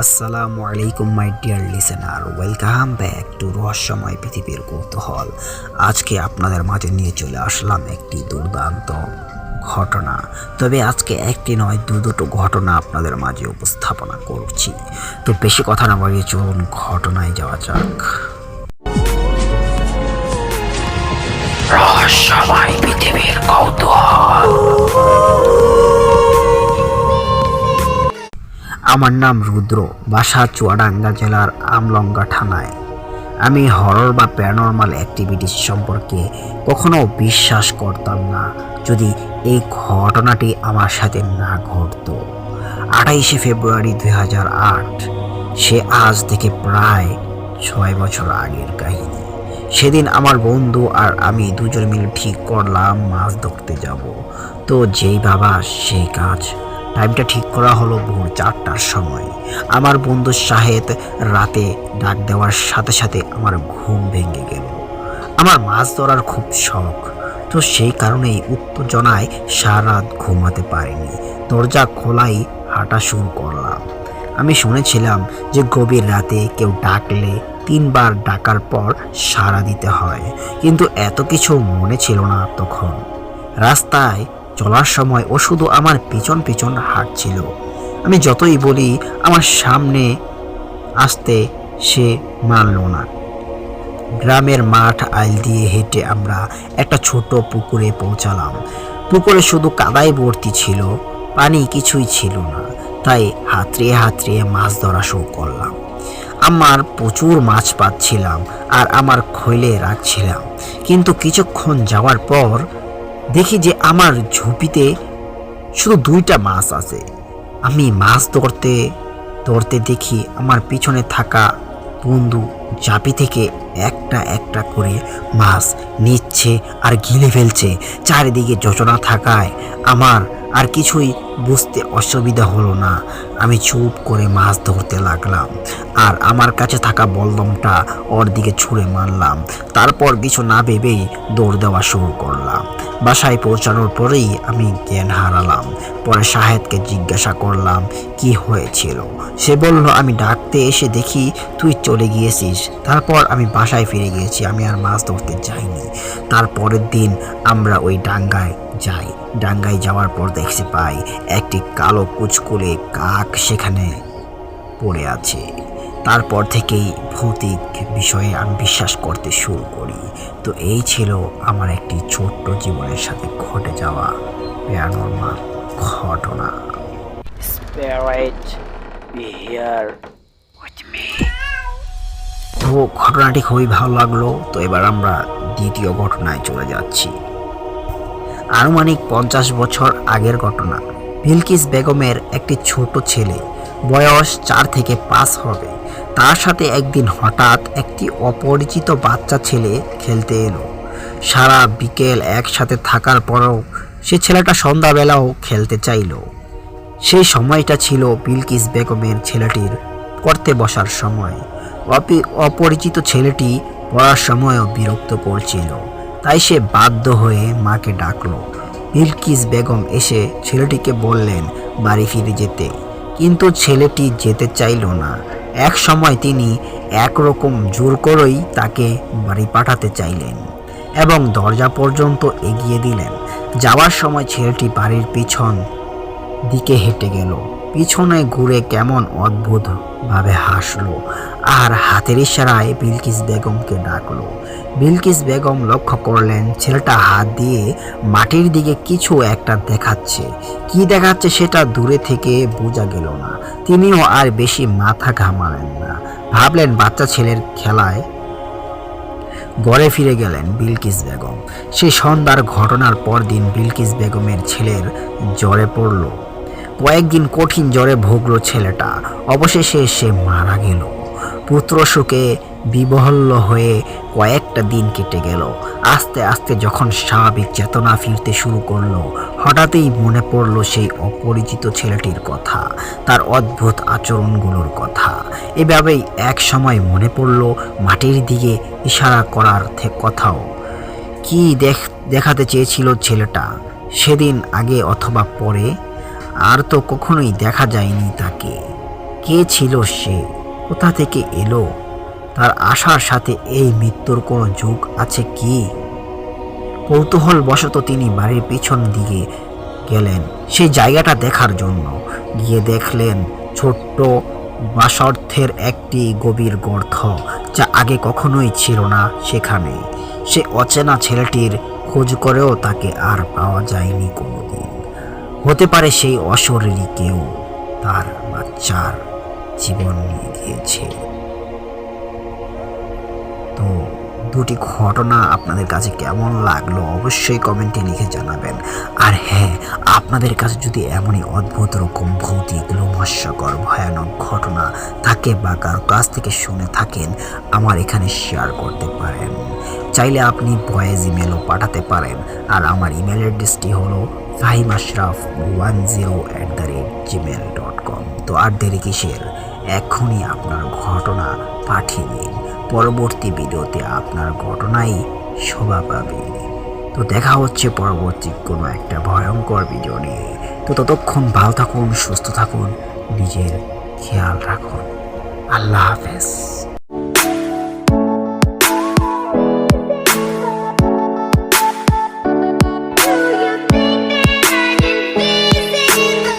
আসসালামু আলাইকুম my dear listener, welcome back to রহস্যময় পৃথিবীর কৌতূহল। আজকে আপনাদের মাঝে নিয়ে চলে আসলাম একটি দুর্দান্ত ঘটনা। তবে আজকে একটি নয়, দুটো ঘটনা আপনাদের মাঝে উপস্থাপনা করছি। তো বেশি কথা না বাড়িয়ে চলুন ঘটনায় যাওয়া যাক। রহস্যময় পৃথিবীর কৌতূহল। আমার নাম রুদ্র, বাসা চুয়াডাঙ্গা জেলার আমলঙ্গা থানায়। আমি হরর বা প্যারানর্মাল অ্যাক্টিভিটিস সম্পর্কে কখনো বিশ্বাস করতাম না যদি এই ঘটনাটি আমার সাথে না ঘটতো। 28শে ফেব্রুয়ারি 2008, সে আজ থেকে প্রায় 6 বছর আগের কাহিনী। সেদিন আমার বন্ধু আর আমি দুজন মিলে ঠিক করলাম মাছ ধরতে যাব। তো যেই বাবা সেই কাজ। টাইমটা ঠিক করা হলো ভোর 4টার সময়। আমার বন্ধু শাহেদ রাতে ডাক দেওয়ার সাথে সাথে আমার ঘুম ভেঙে গেল। আমার মাছ ধরার খুব শখ, তো সেই কারণেই উত্তেজনায় সারা রাত ঘুমাতে পারিনি। দরজা খোলাই হাঁটা শুরু করলাম। আমি শুনেছিলাম যে গভীর রাতে কেউ ডাকলে 3বার ডাকার পর সাড়া দিতে হয়, কিন্তু এত কিছু মনে ছিল না তখন। রাস্তায় চলার সময় ও শুধু আমার পিছন পিছন হাঁটছিল। আমি যতই বলি আমার সামনে আসতে, সে মানল না। গ্রামের মাঠ আইল দিয়ে হেঁটে আমরা একটা ছোট পুকুরে পৌঁছালাম। পুকুরে শুধু কাদাই ভর্তি ছিল, পানি কিছুই ছিল না। তাই হাতড়িয়ে হাতড়িয়ে মাছ ধরা শুরু করলাম। আমার প্রচুর মাছ পাচ্ছিলাম আর আমার খৈলে রাখছিলাম, কিন্তু কিছুক্ষণ যাওয়ার পর দেখি যে আমার ঝুপিতে শুধু 2টা মাছ আছে। আমি মাছ ধরতে ধরতে দেখি আমার পিছনে থাকা বন্ধু ঝাঁপি থেকে একটা একটা করে মাছ নিচ্ছে আর গিলে ফেলছে। চারিদিকে যোজনা থাকায় আমার আর কিছুই বুঝতে অসুবিধা হলো না। আমি চুপ করে মাছ ধরতে লাগলাম আর আমার কাছে থাকা বল্লমটা ওর দিকে ছুঁড়ে মারলাম। তারপর কিছু না ভেবেই দৌড় দেওয়া শুরু করলাম। বাসায় পৌঁছানোর পরেই আমি জ্ঞান হারালাম। পরে শাহেদকে জিজ্ঞাসা করলাম কি হয়েছিল। সে বলল, আমি ডাকতে এসে দেখি তুই চলে গিয়েছিস। তারপর আমি বাসায় ফিরে গিয়েছি, আমি আর মাছ ধরতে যাইনি। তারপরের দিন আমরা ওই ডাঙ্গায় যাই। ডাঙ্গায় যাওয়ার পর দেখতে পাই একটি কালো কুচকুলে কাক সেখানে পড়ে আছে। তারপর থেকেই ভৌতিক বিষয়ে আমি বিশ্বাস করতে শুরু করি। তো এই ছিল আমার একটি ছোট্ট জীবনের সাথে ঘটে যাওয়া প্যারানর্মাল ঘটনা। Spirit, be here with me. তো ঘটনাটি খুবই ভালো লাগলো। তো এবার আমরা দ্বিতীয় ঘটনায় চলে যাচ্ছি। আনুমানিক 50 বছর আগের ঘটনা। বিলকিস বেগমের একটি ছোট ছেলে, বয়স 4 থেকে 5 হবে। তার সাথে একদিন হঠাৎ একটি অপরিচিত বাচ্চা ছেলে খেলতে এলো। সারা বিকেল একসাথে থাকার পরেও সে ছেলেটা সন্ধ্যাবেলাও খেলতে চাইল। সেই সময়টা ছিল বিলকিস বেগমের ছেলেটির পড়তে বসার সময়। অপরিচিত ছেলেটি পড়ার সময়ও বিরক্ত করছিল, তাই সে বাধ্য হয়ে মাকে ডাকলো। বিলকিস বেগম এসে ছেলেটিকে বললেন বাড়ি ফিরে যেতে, কিন্তু ছেলেটি যেতে চাইল না। এক সময় তিনি একরকম জোর করেই তাকে বাড়ি পাঠাতে চাইলেন এবং দরজা পর্যন্ত এগিয়ে দিলেন। যাওয়ার সময় ছেলেটি বাড়ির পিছন দিকে হেঁটে গেল। পিছনে ঘুরে কেমন অদ্ভুত ভাবে হাসলো আর হাতের ইশারায় বিলকিস বেগমকে ডাকলো। বিলকিস বেগম লক্ষ্য করলেন ছেলেটা হাত দিয়ে মাটির দিকে কিছু একটা দেখাচ্ছে। কি দেখাচ্ছে সেটা দূরে থেকে বোঝা গেল না। তিনিও আর বেশি মাথা ঘামালেন না, ভাবলেন বাচ্চা ছেলের খেলায়। ঘরে ফিরে গেলেন বিলকিস বেগম। সেই সন্ধ্যার ঘটনার পর দিন বিলকিস বেগমের ছেলের জ্বরে পড়ল। কয়েকদিন কঠিন জ্বরে ভুগল ছেলেটা। অবশেষে সে মারা গেল। পুত্র শোকে বিবহল্য হয়ে কয়েকটা দিন কেটে গেল। আস্তে আস্তে যখন স্বাভাবিক চেতনা ফিরতে শুরু করলো, হঠাৎই মনে পড়ল সেই অপরিচিত ছেলেটির কথা, তার অদ্ভুত আচরণগুলোর কথা। এভাবেই এক সময় মনে পড়ল মাটির দিকে ইশারা করার কথাও। কি দেখাতে চেয়েছিল ছেলেটা সেদিন, আগে অথবা পরে? আর তো কখনোই দেখা যায়নি তাকে। কে ছিল সে, কোথা থেকে এলো, তার আসার সাথে এই মৃত্যুর কোনো যোগ আছে কি? কৌতূহল বশত তিনি বাড়ির পিছন দিকে গেলেন সেই জায়গাটা দেখার জন্য। গিয়ে দেখলেন ছোট্ট বাসর্থের একটি গভীর গর্ত, যা আগে কখনোই ছিল না সেখানে। সে অচেনা ছেলেটির খোঁজ করেও তাকে আর পাওয়া যায়নি কোনোদিন। হতে পারে সেই অশরীরী কেউ তার বাচ্চার জীবন নিয়ে গিয়েছে। তো দুটি ঘটনা আপনাদের কাছে কেমন লাগলো অবশ্যই কমেন্টে লিখে জানাবেন। আর হ্যাঁ, আপনাদের কাছে যদি এমনই অদ্ভুত রকম ভৌতিক রোমহর্ষকর ভয়ানক ঘটনা থাকে বা কারো কাছ থেকে শুনে থাকেন, আমার এখানে শেয়ার করতে পারেন। চাইলে আপনি ভয়েস ইমেলও পাঠাতে পারেন। আর আমার ইমেল অ্যাড্রেসটি হলো fahimashraf10@gmail.com। তো আর দেরি কিসের, এখনই আপনার ঘটনা পাঠিয়ে দিন। পরবর্তী ভিডিওতে আপনার ঘটনাই শোভা পাবে। তো দেখা হচ্ছে পরবর্তী কোনো একটা ভয়ঙ্কর ভিডিও নিয়ে। তো ততক্ষণ ভালো থাকুন, সুস্থ থাকুন, নিজের খেয়াল রাখুন। আল্লাহ হাফেজ।